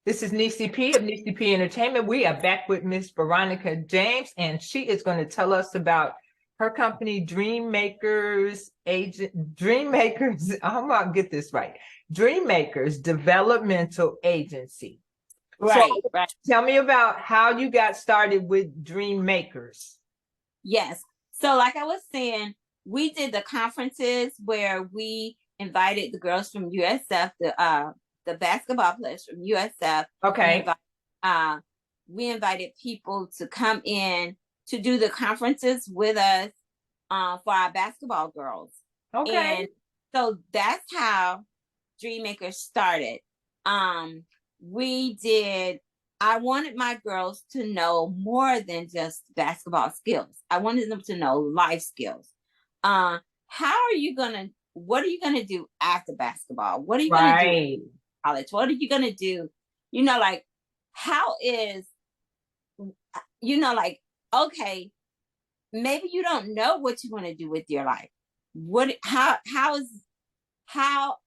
This is Nessyp of Nessyp Entertainment. We are back with Miss Veronica James, and she is going to tell us about her company, Dream Makers Agent, Dream Makers. I'm going to get this right. Dream Makers Developmental Agency. So Right, right. tell me about how you got started with Dream Makers. Yes. So like I was saying, we did the conferences where we invited the girls from USF, the basketball players from USF. We Okay. invite we invited people to come in to do the conferences with us for our basketball girls. Okay. And so that's how Dream Makers started. Um, we did I wanted my girls to know more than just basketball skills. I wanted them to know life skills. How are you gonna? What are you gonna do after basketball? What are you gonna do in Right. college? What are you gonna do? You know, like how is like okay, maybe you don't know what you want to do with your life. What? How how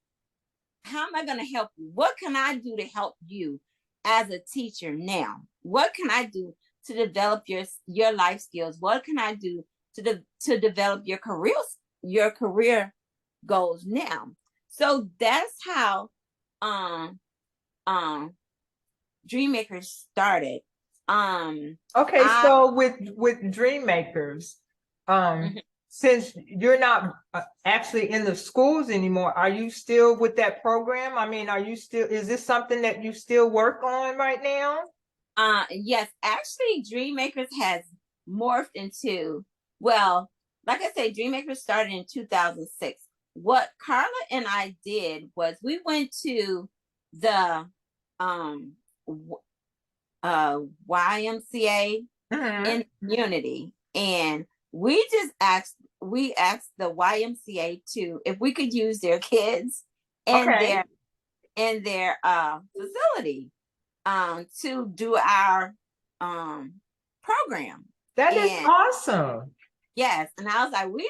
am I going to help you? What can I do to help you as a teacher now? What can I do to develop your life skills? What can I do to develop your career goals now? So that's how um um Dreammakers started. Okay, I so with Dream Makers, mhm. since you're not actually in the schools anymore, are you still with that program? I mean, are you still, is this something that you still work on right now? Yes, actually, Dreammakers has morphed into, well, like I say, Dreammakers started in 2006. What Carla and I did was we went to the um, YMCA Hmm. in community, and we asked the YMCA to if we could use their kids in Okay, their facility to do our um program. that is And awesome. yes, and I was like, we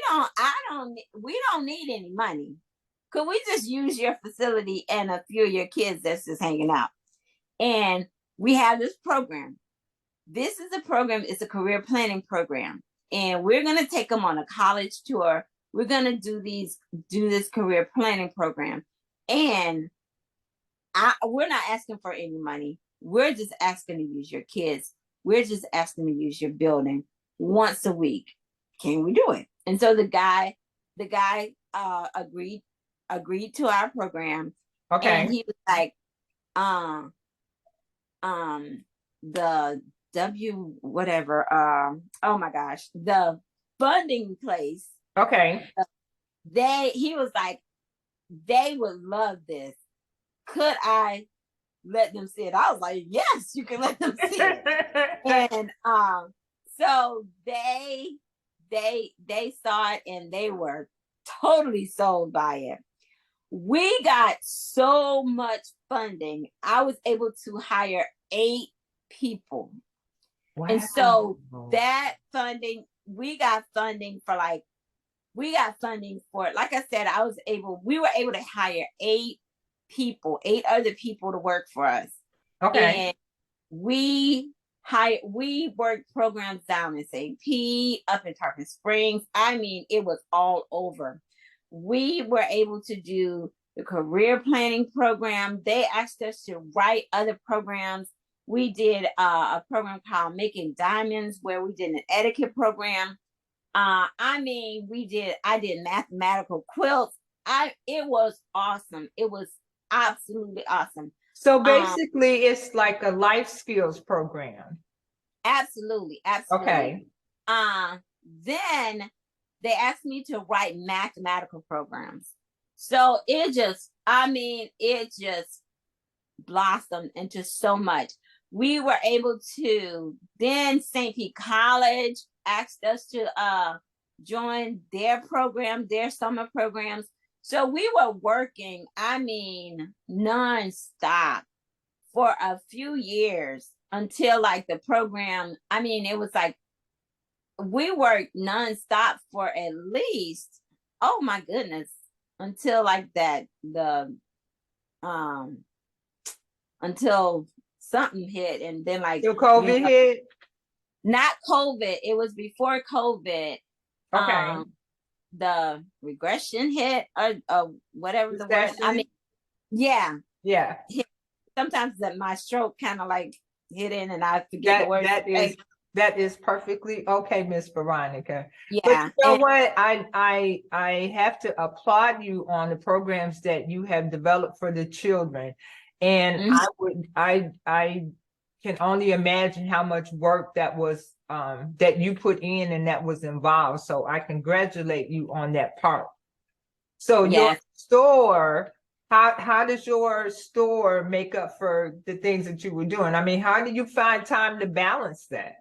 don't need any money. Could we just use your facility and a few of your kids that's just hanging out? And we have this program. This is a program, it's a career planning program. And we're gonna take them on a college tour. We're gonna do this career planning program. And we're not asking for any money. We're just asking to use your kids. We're just asking to use your building once a week. Can we do it? And so the guy agreed to our program, and Okay, he was like, um, um, the W whatever, oh my gosh, the funding place. okay. He was like, they would love this. Could I let them see it? I was like, yes, you can let them see it. And so they saw it and they were totally sold by it. We got so much funding. I was able to hire 8 people. And so Wow. that funding, we got funding for, like I said, we were able to hire 8 people, 8 other people to work for us. Okay. And we worked programs down in St. Pete, up in Tarpon Springs. I mean, it was all over. We were able to do the career planning program. They asked us to write other programs. We did a program called Making Diamonds, where we did an etiquette program. I mean, I did mathematical quilts. It was awesome. It was absolutely awesome. So Um, basically, it's like a life skills program. Absolutely, absolutely. Okay. Uh, then they asked me to write mathematical programs. So it just blossomed into so much. We were able to, then St. Pete College asked us to join their program, their summer programs. So we were working, I mean, nonstop for a few years until like the program, I mean, it was like we worked nonstop for at least, oh my goodness, until like that the um until something hit, and then like Till COVID hit. not COVID. It was before COVID. Okay. The regression hit, or whatever the word. I Recession. mean, yeah. Yeah. Sometimes that my stroke kind of like hit in, and I forget the words. That is perfectly okay, Miss Veronica. Yeah. But you know what? I have to applaud you on the programs that you have developed for the children. And I can only imagine how much work that was that you put in and that was involved. So I congratulate you on that part. So your store, how does your store make up for the things that you were doing? I mean, how do you find time to balance that?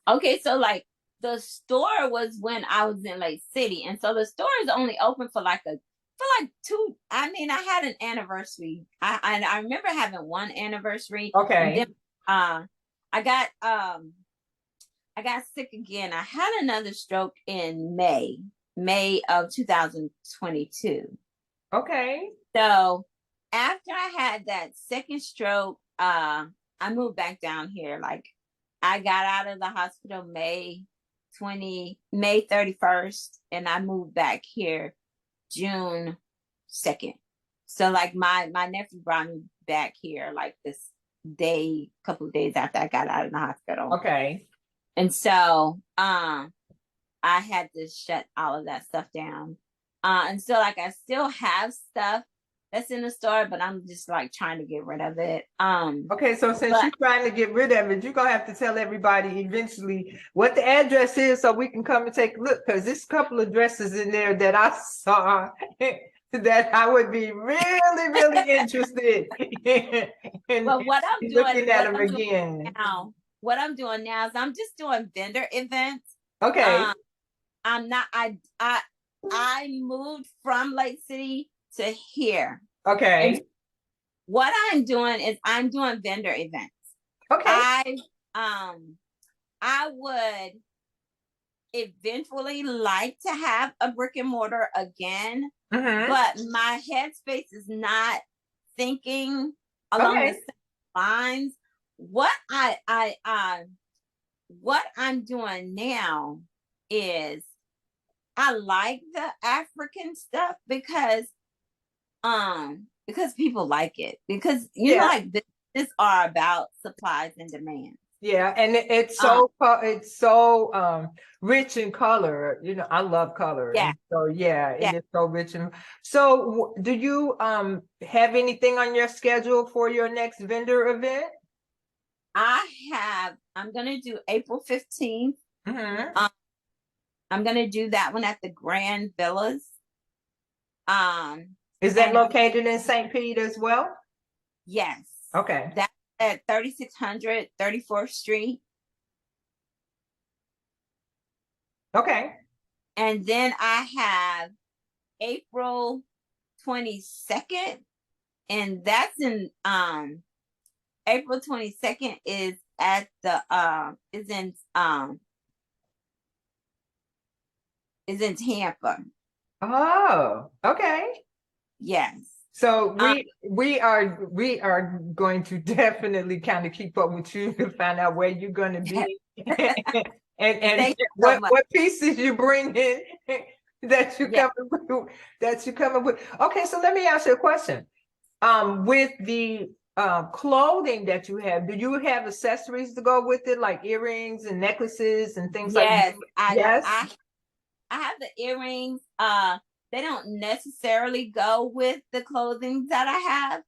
Okay, so like the store was when I was in Lake City, and so the store is only open for like two. I mean, I had an anniversary. I remember having one anniversary. Okay. And then I got sick again. I had another stroke in May of 2022. Okay. So after I had that second stroke, I moved back down here. Like I got out of the hospital May 31st, and I moved back here June 2nd. So like my nephew brought me back here like this couple of days after I got out of the hospital. Okay. And so I had to shut all of that stuff down. And so like I still have stuff that's in the store, but I'm just like trying to get rid of it. Okay, so since you're trying to get rid of it, you're gonna have to tell everybody eventually what the address is so we can come and take a look, because there's a couple of dresses in there that I saw that I would be really, really interested in well, what I'm looking at them again. What I'm doing now is I'm just doing vendor events. Okay. I'm not. I moved from Lake City to here. Okay. And what I'm doing is I'm doing vendor events. Okay. I would eventually like to have a brick and mortar again, but my headspace is not thinking along the same lines. What I'm doing now is I like the African stuff because people like it, because you know, like this are about supplies and demand. Yeah, and it's so rich in color. You know, I love color. Yeah. And so it is so rich. And so do you have anything on your schedule for your next vendor event? I'm gonna do April 15th. I'm gonna do that one at the Grand Villas. Is that located in St. Pete as well? Yes. Okay. That's at 3600 34th Street. Okay. And then I have April 22nd, and that's in April 22nd is at the is in Tampa. Oh, okay. Yes. So we are going to definitely kind of keep up with you to find out where you're going to be and what pieces you bring in that you coming with. Okay, so let me ask you a question. With the clothing that you have, do you have accessories to go with it, like earrings and necklaces and things like that? I have the earrings. They don't necessarily go with the clothing that I have.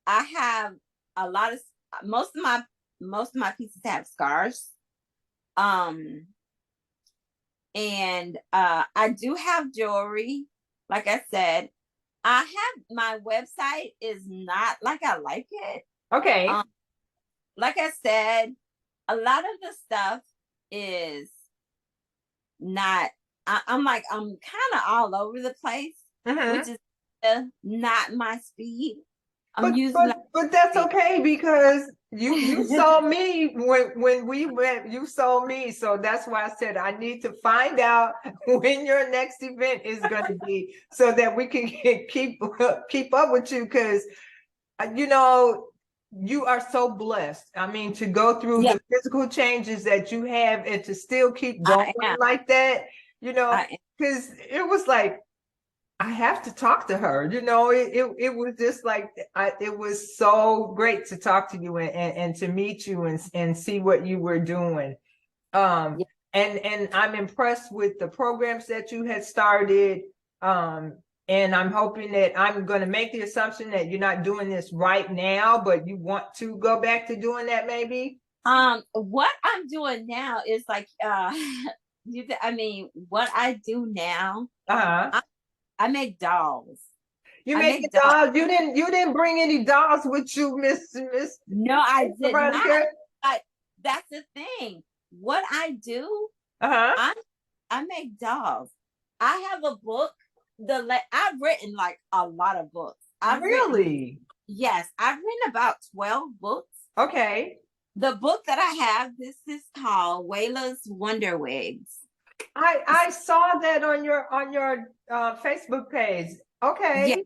I have a lot of most of my pieces have scars. And I do have jewelry. Like I said, my website is not like I like it. Okay. Like I said, a lot of the stuff is not. I'm kind of all over the place, which is not my speed. But that's okay, because you saw me when we went. You saw me, so that's why I said I need to find out when your next event is going to be, so that we can keep up with you. Because you know, you are so blessed. I mean, to go through Yeah, the physical changes that you have and to still keep going I am. like that, you know, I am. because it was like, I have to talk to her. You know, it was just like it was so great to talk to you and to meet you and see what you were doing. Um, Yeah. and I'm impressed with the programs that you had started. Um, and I'm hoping that I'm going to make the assumption that you're not doing this right now, but you want to go back to doing that maybe. What I'm doing now is like, I mean, what I do now, Uh-huh. I make dolls. You I making make dolls. dolls? You didn't bring any dolls with you, Miss No, I did not. Veronica? Like, that's the thing. What I do, Uh-huh. I I make dolls. I have a book. I've written like a lot of books. Really? Yes, I've written about 12 books. Okay. The book that I have, this is called Wayla's Wonder Wigs. I saw that on your Facebook page. Yeah, Okay.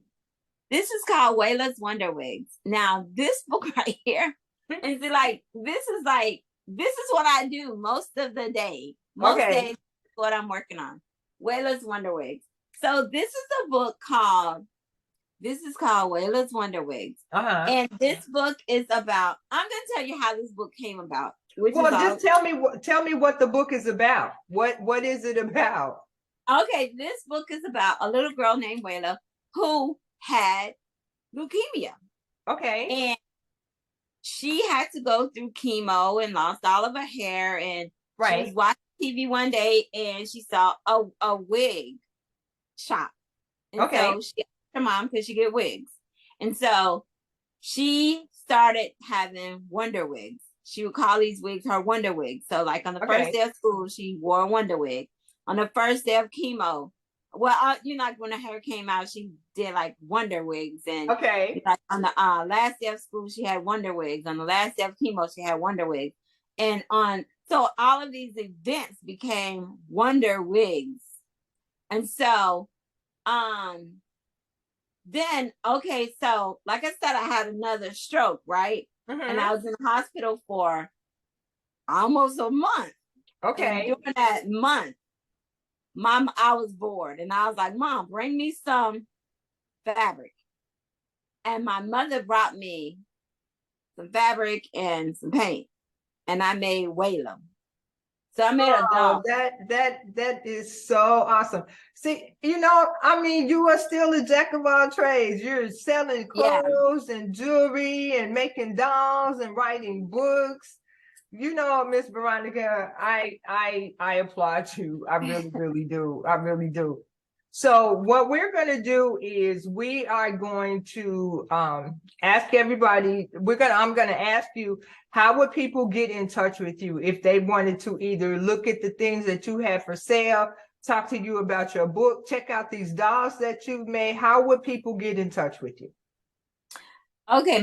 this is called Wayla's Wonder Wigs. Now, this book right here is this is what I do most of the day. Most Okay. days, what I'm working on. Wayla's Wonder Wigs. So this is called Wayla's Wonder Wigs. Uh-huh. And this book is about, I'm gonna tell you how this book came about, which is Well, all just tell me what the book is about. What is it about? okay. This book is about a little girl named Wayla who had leukemia. Okay. And she had to go through chemo and lost all of her hair. And she was Right. watching TV one day and she saw a wig shop. And Okay. so she asked her mom, could she get wigs? And so she started having wonder wigs. She would call these wigs her wonder wigs. So, like on the first Okay. day of school, she wore a wonder wig. On the first day of chemo, well, like when her hair came out, she did like wonder wigs, and Okay. like on the last day of school, she had wonder wigs. On the last day of chemo, she had wonder wigs, and on so all of these events became wonder wigs, and so um then okay, so like I said, I had another stroke, right? And Mm-hmm. I was in the hospital for almost a month. And Okay. during that month, I was bored. And I was like, Mom, bring me some fabric. And my mother brought me some fabric and some paint. And I made Wayla. So I made a Oh, doll. that is so awesome. See, I mean, you are still a jack of all trades. You're selling Yeah. clothes and jewelry and making dolls and writing books. Miss Veronica, I applaud you. I really, really do. I really do. So what we're going to do is we are going to ask everybody, I'm going to ask you, how would people get in touch with you if they wanted to either look at the things that you have for sale, talk to you about your book, check out these dolls that you've made? How would people get in touch with you? Okay,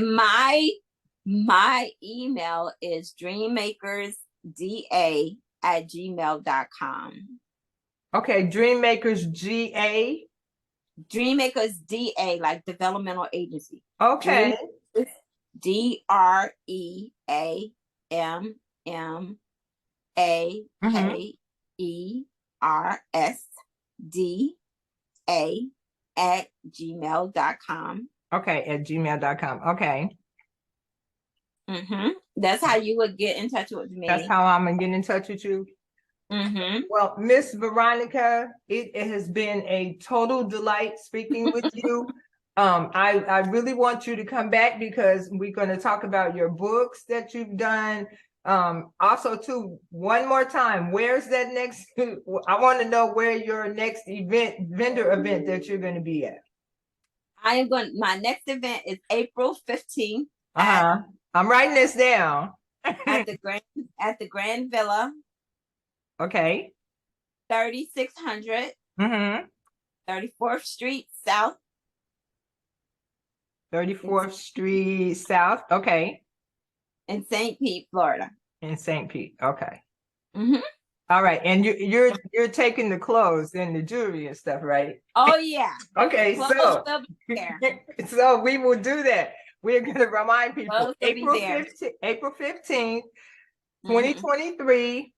my email is dreammakersda@gmail.com. Okay, Dreammakers GA. DreamMakersDA, like developmental agency. Okay. Mm-hmm. DreamMakersDA@gmail.com. Okay, at gmail.com. Okay. That's how you would get in touch with That's me. how I'm gonna get in touch with you. Well, Miss Veronica, it has been a total delight speaking with you. I really want you to come back because we're going to talk about your books that you've done. Also, too, one more time, where's that next? I want to know where your next vendor event that you're going to be at. My next event is April 15th Uh-huh. I'm writing this down. at the Grand Villa, Okay. 3600 Mm-hmm. 34th Street South. 34th Street South. Okay. In St. Pete, Florida. In St. Pete. Okay. All right. And you're taking the clothes and the jewelry and stuff, right? Oh yeah. Okay, so So so we will do that. we're going to remind people Supposed to be there. April 15th, Mhm. 2023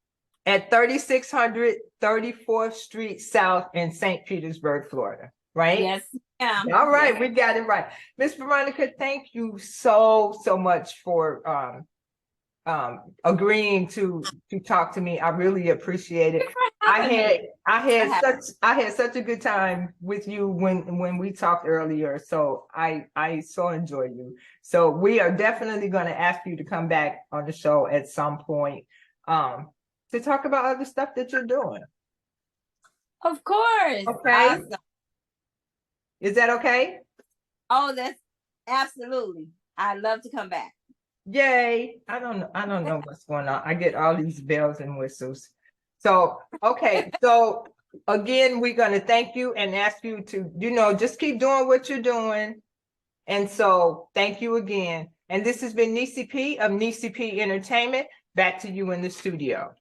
at 3600 34th Street South in St. Petersburg, Florida, right? Yes, ma'am. All right, Yes. we got it right. Miss Veronica, thank you so much for agreeing to talk to me. I really appreciate it. I had such a good time with you when we talked earlier. So I so enjoy you. So we are definitely going to ask you to come back on the show at some point to talk about other stuff that you're doing. Of course. Okay. Awesome. Is that okay? Oh, that's absolutely. I'd love to come back. Yay. I don't know what's going on. I get all these bells and whistles. So, okay. So again, we're going to thank you and ask you to, just keep doing what you're doing. And so thank you again. And this has been Nessyp of Nessyp Entertainment. Back to you in the studio.